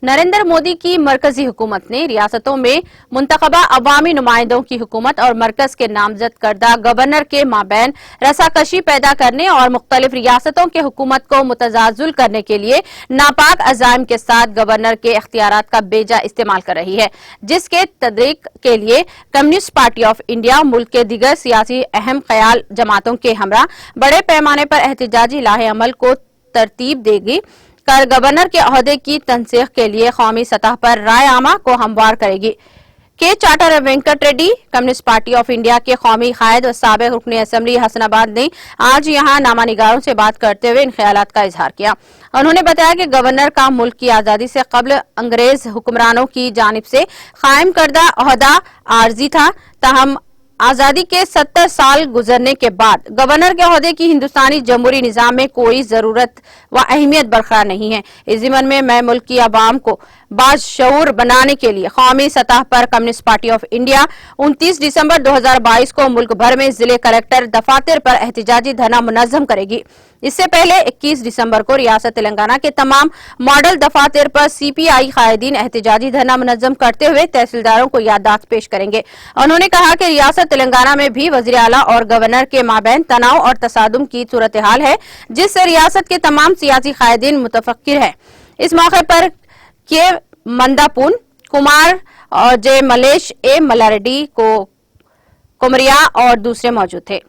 नरेंद्र मोदी की मरकजी हुकूमत ने रियासतों में मुंतखबा अवामी नुमाइंदों की हुकूमत और मरकज के नामजद करदा गवर्नर के माबैन रसाकशी पैदा करने और मुख्तलिफ रियासतों के हुकूमत को मुतजाजुल करने के लिए नापाक अज़ाइम के साथ गवर्नर के इख्तियारात का बेजा इस्तेमाल कर रही है, जिसके तदरीक के लिए कम्युनिस्ट पार्टी ऑफ इंडिया मुल्क के दीगर सियासी अहम ख्याल जमातों के हमरा बड़े पैमाने पर एहतजाजी लाहे अमल को तरतीब देगी कर गवर्नर के ओहदे की तनसीख के लिए कौमी सतह पर राय आमा को हमवार करेगी। के चाटर Venkat Reddy communist party of India के कौमी कायद और साबिक रुकन असम्बली हसनाबाद ने आज यहां नामा निगारों से बात करते हुए इन ख्यालात का इजहार किया। उन्होंने बताया कि गवर्नर का मुल्क की आजादी से कबल अंग्रेज हुक्मरानों की जानिब से कायम करदा ओहदा आर्जी था, ताहम आजादी के 70 साल गुजरने के बाद गवर्नर के ओहदे की हिंदुस्तानी जमहूरी निजाम में कोई जरूरत व अहमियत बरकरार नहीं है। इस ज़िमन में मैं मुल्क की आवाम को बाशऊर बनाने के लिए कौमी सतह पर कम्युनिस्ट पार्टी ऑफ इंडिया 29 दिसंबर 2022 को मुल्क भर में जिले कलेक्टर दफातर पर एहतजाजी धरना मुनज़्ज़म करेगी। इससे पहले 21 दिसंबर को रियासत तेलंगाना के तमाम मॉडल दफातर पर CPI कायदीन एहतजाजी धरना मुनज़्ज़म करते हुए तहसीलदारों को याददाश्त पेश करेंगे। उन्होंने कहा कि रियासत तेलंगाना में भी वज़ीर आला और गवर्नर के माबैन तनाव और तसादुम की सूरत हाल है, जिससे रियासत के तमाम सियासी कायदीन मुतफक्किर है। इस मौके पर के मंदापुन कुमार और जे मलेश ए मलारेड्डी को कुमरिया और दूसरे मौजूद थे।